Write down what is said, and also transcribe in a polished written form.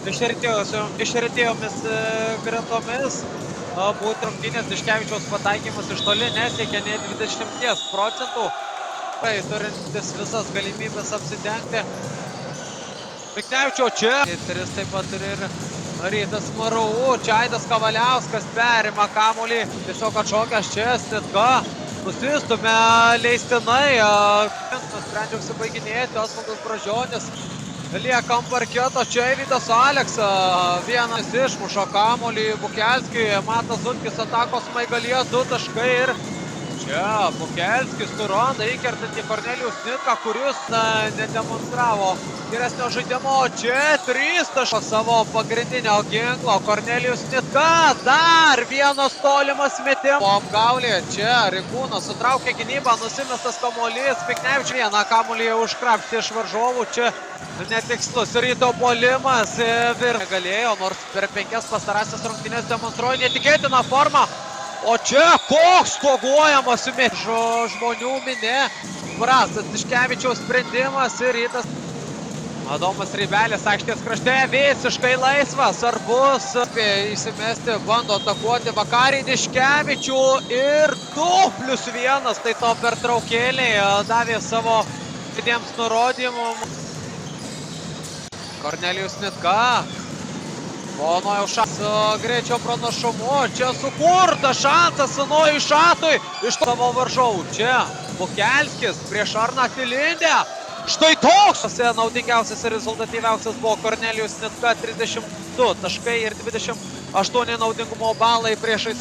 išretėjomis gretomis. Būtent rungtynės Tiškevičiaus pataikymas iš toli nesiekia nei 20%. Turintis visas galimybės apsidengti. Miknevičio čia. Tris taip pat ir Rytas Marau. Čia Aidas Kavaliauskas perima kamuolį. Tiesiog atšokęs čia Snitka. Nusistumia leistinai. Nusprendžia užsibaiginėti. Osvaldas Bražionis lieka ant parketo. Čia Vytas Aleksa. Vienas išmuša kamuolį Bukelskiui. Matas Zutkis atakos smaigalyje. 2 taškai ir čia Bukelskis suranda įkertantį Kornelijų Snitką, kuris nedemonstravo geresnio žaidimo. Čia 3 taškas savo pagrindinio ginklo. Kornelijus Snitka, dar vienas tolimas metimas. Po apgaulė čia Rikūnas sutraukė gynybą, nusimestas kamuolys. Miknevičius vieną kamuolį užkrapštė iš varžovų. Čia netikslus Ryto puolimas. Galėjo, nors per 5 pastarąsias rungtynes demonstruoja netikėtiną formą. O čia koks stoguojamas žmonių minė. Prastas Tiškevičiaus sprendimas ir Rytas. Adomas Rybelis aikštės krašte visiškai laisvas. Ar bus įsimesti, bando atakuoti Vakarį Tiškevičių ir 2+1. Tai to pertraukėliai davė savo vidiems nurodymų. Kornelijus Snitka. Nojau Šatui greičio pranašumu. Čia sukurtas šansas Nojui Šatui iš savo varžovų. Čia Bukelskis prieš Arną Tilindę. Štai toks naudingiausias ir rezultatyviausias buvo Kornelijus Snitka. 32 taškai ir 28 naudingumo balai priešais